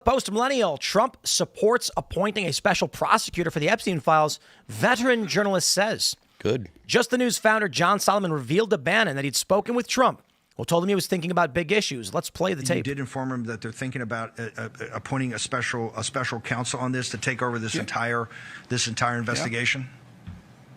Post-millennial, Trump supports appointing a special prosecutor for the Epstein files, veteran journalist says. Good. Just the News founder John Solomon revealed to Bannon that he'd spoken with Trump, who told him he was thinking about big issues. Let's play the tape. You did inform him that they're thinking about appointing a special counsel on this to take over this entire investigation.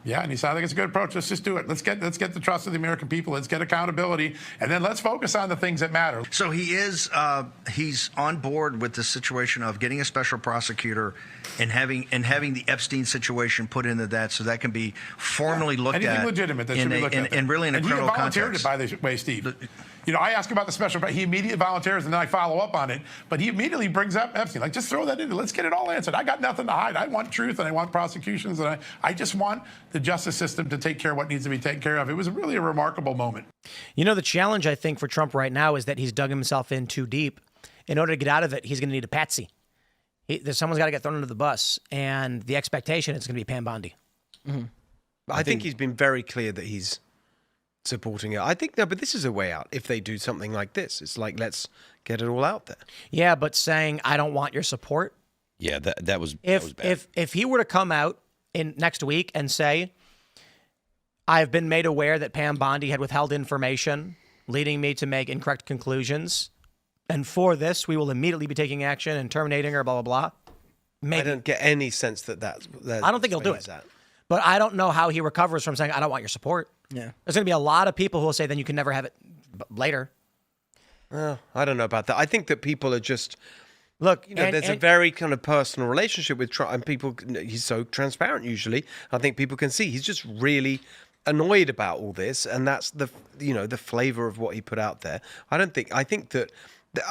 Yeah, and he sounded like it's a good approach. Let's just do it. Let's get the trust of the American people. Let's get accountability, and then let's focus on the things that matter. So he's on board with the situation of getting a special prosecutor and having the Epstein situation put into that, so that can be formally looked at. Anything legitimate that should be looked at. And really in a criminal context. He volunteered it, by the way, Steve. I ask about the special, but he immediately volunteers, and then I follow up on it. But he immediately brings up Epstein. Like, just throw that in. Let's get it all answered. I got nothing to hide. I want truth, and I want prosecutions, and I just want the justice system to take care of what needs to be taken care of. It was really a remarkable moment. The challenge, I think, for Trump right now is that he's dug himself in too deep. In order to get out of it, he's going to need a patsy. Someone's got to get thrown under the bus, and the expectation is going to be Pam Bondi. Mm-hmm. I think he's been very clear that he's supporting it. I think, no, but this is a way out. If they do something like this, it's like, let's get it all out there. Yeah, but saying, I don't want your support. Yeah, that was bad. If he were to come out in next week and say, I've been made aware that Pam Bondi had withheld information, leading me to make incorrect conclusions, and for this, we will immediately be taking action and terminating her, blah, blah, blah. Maybe. I don't get any sense that I don't think he'll do it. But I don't know how he recovers from saying, I don't want your support. Yeah. There's going to be a lot of people who will say, then you can never have it later. I don't know about that. I think that people are just... Look, there's a very kind of personal relationship with Trump, and people, he's so transparent usually. I think people can see he's just really annoyed about all this, and that's the flavor of what he put out there. I think that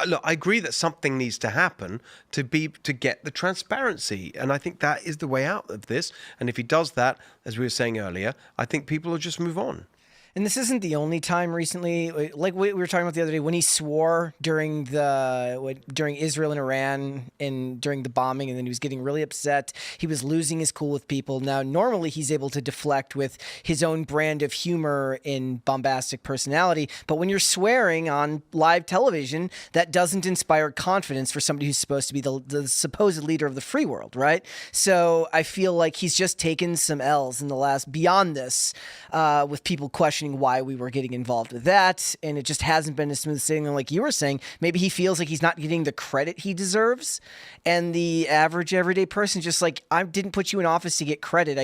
look, I agree that something needs to happen to get the transparency, and I think that is the way out of this. And if he does that, as we were saying earlier, I think people will just move on. And this isn't the only time recently, like we were talking about the other day, when he swore during Israel and Iran and during the bombing, and then he was getting really upset. He was losing his cool with people. Now, normally he's able to deflect with his own brand of humor and bombastic personality. But when you're swearing on live television, that doesn't inspire confidence for somebody who's supposed to be the supposed leader of the free world, right? So I feel like he's just taken some L's in the last, beyond this, with people questioning why we were getting involved with that, and it just hasn't been a smooth sailing. Like you were saying, maybe he feels like he's not getting the credit he deserves, and the average everyday person just like, I didn't put you in office to get credit.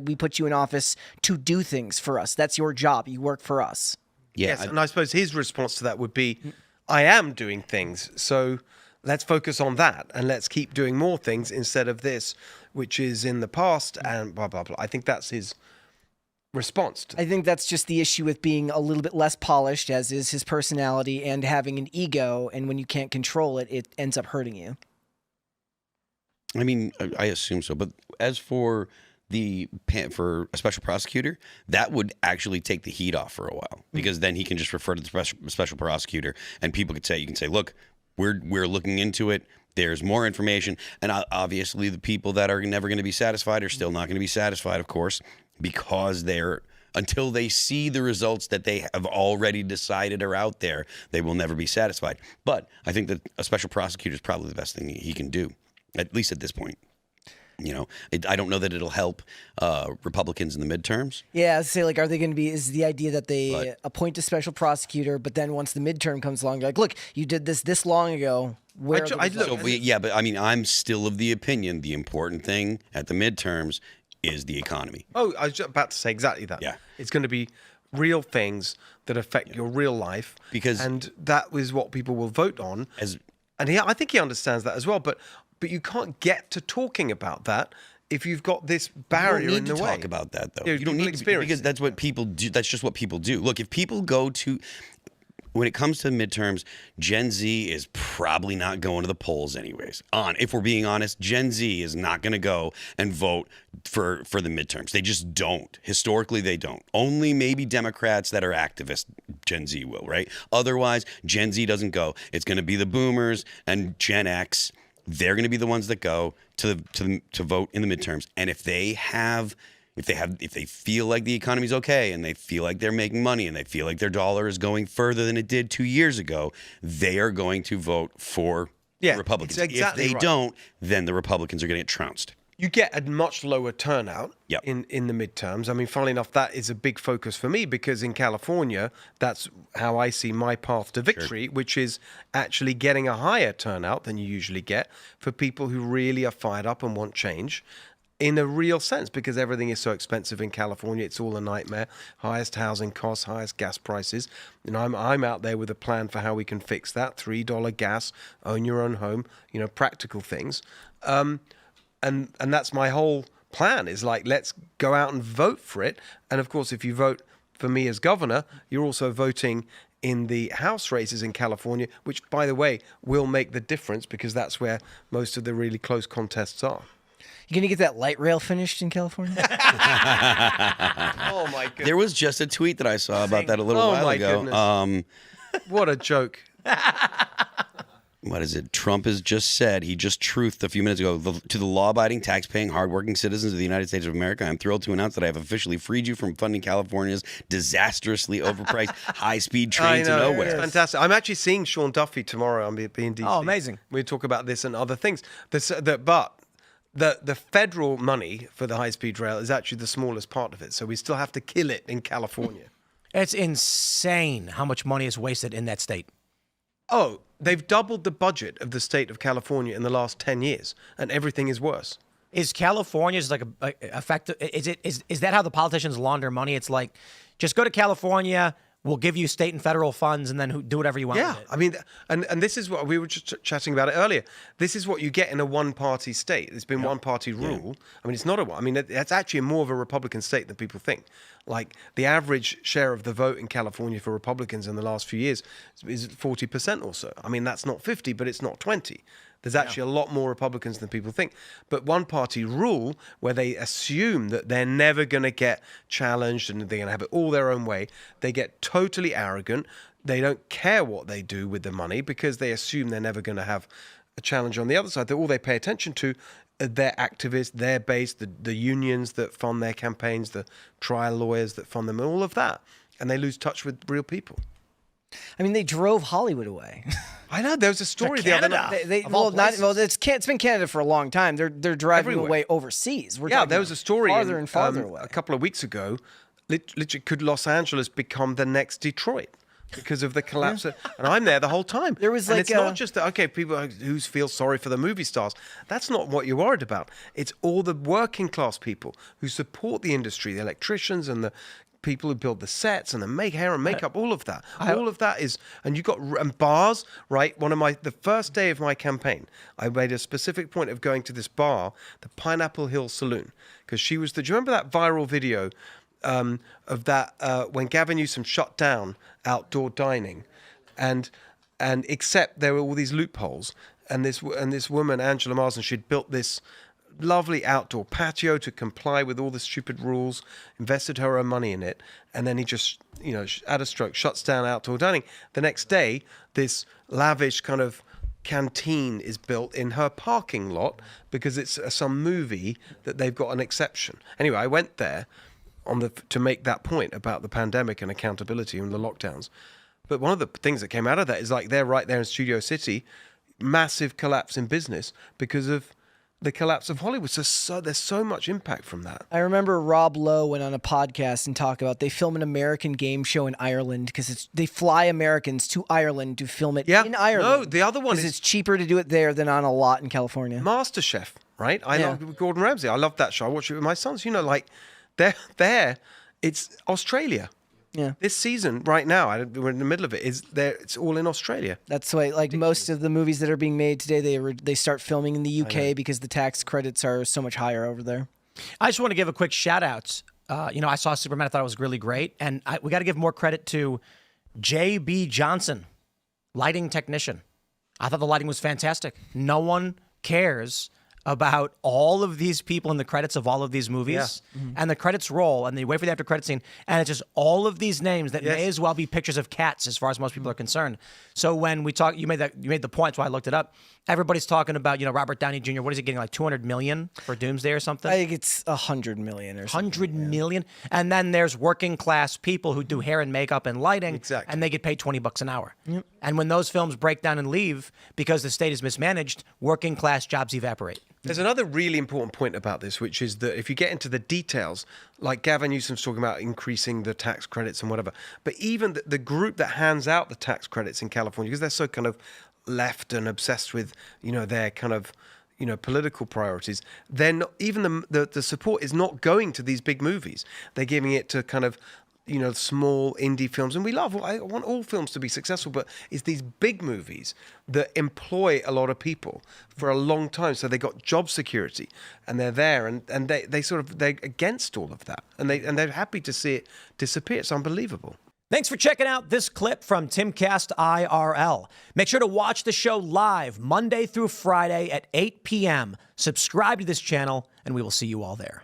We put you in office to do things for us. That's your job. You work for us. Yes, and I suppose his response to that would be, I am doing things, so let's focus on that, and let's keep doing more things instead of this, which is in the past, and blah, blah, blah. I think that's his response to I think that's just the issue with being a little bit less polished, as is his personality, and having an ego, and when you can't control it, it ends up hurting you. I mean, I assume so. But as for for a special prosecutor, that would actually take the heat off for a while, because then he can just refer to the special prosecutor, and people could say, you can say, look, we're looking into it. There's more information. And obviously the people that are never going to be satisfied are still not going to be satisfied, of course, because until they see the results that they have already decided are out there, they will never be satisfied. But I think that a special prosecutor is probably the best thing he can do, at least at this point. I don't know that it'll help Republicans in the midterms. Yeah, I say, like, are they going to be, is the idea that they appoint a special prosecutor, but then once the midterm comes along, they're like, look, you did this long ago. But I mean, I'm still of the opinion the important thing at the midterms is the economy. Oh, I was just about to say exactly that. Yeah. It's going to be real things that affect your real life. And that is what people will vote on. I think he understands that as well. But you can't get to talking about that if you've got this barrier in the way. You don't need to talk about that, though. You don't need experience, because that's what people do. That's just what people do. Look, if people go to... When it comes to midterms, Gen Z is probably not going to the polls anyways. If we're being honest, Gen Z is not going to go and vote for the midterms. They just don't. Historically, they don't. Only maybe Democrats that are activist Gen Z will, right? Otherwise, Gen Z doesn't go. It's going to be the boomers and Gen X. They're going to be the ones that go to vote in the midterms. And if they feel like the economy's okay, and they feel like they're making money, and they feel like their dollar is going further than it did 2 years ago, they are going to vote for the Republicans. it's exactly if they right. don't, then the Republicans are going to get trounced. You get a much lower turnout Yep. in the midterms. I mean, funnily enough, that is a big focus for me because in California, that's how I see my path to victory, which is actually getting a higher turnout than you usually get for people who really are fired up and want change in a real sense, because everything is so expensive in California. It's all a nightmare. Highest housing costs, highest gas prices. You know, I'm out there with a plan for how we can fix that. $3 gas, own your own home, you know, practical things. And that's my whole plan is like, let's go out and vote for it. And of course, if you vote for me as governor, you're also voting in the House races in California, which, by the way, will make the difference because that's where most of the really close contests are. You gonna get that light rail finished in California? Oh, my goodness. There was just a tweet that I saw about that a little while my ago. goodness. What a joke. What is it? Trump has just said, he just truthed a few minutes ago, to the law-abiding, tax-paying, hardworking citizens of the United States of America, I'm thrilled to announce that I have officially freed you from funding California's disastrously overpriced high-speed train to nowhere. It's fantastic. I'm actually seeing Sean Duffy tomorrow. I'm being DC. Oh, amazing. We talk about this and other things. But the federal money for the high-speed rail is actually the smallest part of it. So we still have to kill it in California. It's insane how much money is wasted in that state. Oh, they've doubled the budget of the state of California in the last 10 years, and everything is worse. Is California's like a effective? Is that how the politicians launder money? It's like, just go to California. We'll give you state and federal funds, and then do whatever you want. Yeah, with it. I mean, and this is what we were just chatting about it earlier. This is what you get in a one-party state. It's been one-party rule. I mean, it's not a. I mean, it's actually more of a Republican state than people think. Like the average share of the vote in California for Republicans in the last few years is 40% or so. I mean, that's not 50, but it's not 20. There's actually a lot more Republicans than people think. But one-party rule, where they assume that they're never going to get challenged and they're going to have it all their own way, they get totally arrogant. They don't care what they do with the money because they assume they're never going to have a challenge on the other side. All they pay attention to are their activists, their base, the unions that fund their campaigns, the trial lawyers that fund them, and all of that. And they lose touch with real people. I mean, they drove Hollywood away. I know. There was a story the other night. It's been Canada for a long time. They're driving Everywhere. away overseas. There was a story farther and farther away. a couple of weeks ago. Literally, could Los Angeles become the next Detroit because of the collapse? And I'm there the whole time. There was and like it's not just that. Okay, people who feel sorry for the movie stars. That's not what you're worried about. It's all the working class people who support the industry, the electricians and the people who build the sets and the hair and makeup, all of that. All of that is, and you got and bars, right? The first day of my campaign, I made a specific point of going to this bar, the Pineapple Hill Saloon, because do you remember that viral video of that when Gavin Newsom shut down outdoor dining, and except there were all these loopholes, and this woman, Angela Marsden, she'd built this lovely outdoor patio to comply with all the stupid rules, invested her own money in it, and then he just, at a stroke, shuts down outdoor dining. The next day, this lavish kind of canteen is built in her parking lot because it's some movie that they've got an exception. Anyway, I went there to make that point about the pandemic and accountability and the lockdowns. But one of the things that came out of that is like they're right there in Studio City, massive collapse in business because of the collapse of Hollywood. So there's so much impact from that. I remember Rob Lowe went on a podcast and talked about they film an American game show in Ireland because they fly Americans to Ireland to film it in Ireland. No, the other one is it's cheaper to do it there than on a lot in California. MasterChef, right? I love Gordon Ramsay. I love that show. I watch it with my sons. They're there. It's Australia. Yeah. This season, right now, we're in the middle of it. It's all in Australia. That's why, most of the movies that are being made today, they start filming in the UK because the tax credits are so much higher over there. I just want to give a quick shout out. I saw Superman. I thought it was really great, and we got to give more credit to J.B. Johnson, lighting technician. I thought the lighting was fantastic. No one cares about all of these people in the credits of all of these movies, and the credits roll, and they wait for the after credit scene, and it's just all of these names that may as well be pictures of cats, as far as most people are concerned. So when we talk, you made the point, so I looked it up. Everybody's talking about, Robert Downey Jr. What is he getting, like $200 million for Doomsday or something? I think it's $100 million or something. $100 million. And then there's working class people who do hair and makeup and lighting, Exactly. and they get paid $20 an hour. Yep. And when those films break down and leave because the state is mismanaged, working class jobs evaporate. There's another really important point about this, which is that if you get into the details, like Gavin Newsom's talking about increasing the tax credits and whatever, but even the group that hands out the tax credits in California, because they're so kind of left and obsessed with, their kind of, political priorities, then even the support is not going to these big movies. They're giving it to kind of, small indie films. And I want all films to be successful, but it's these big movies that employ a lot of people for a long time. So they got job security and they're there and they're against all of that. And they're happy to see it disappear. It's unbelievable. Thanks for checking out this clip from Timcast IRL. Make sure to watch the show live Monday through Friday at 8 p.m. Subscribe to this channel, and we will see you all there.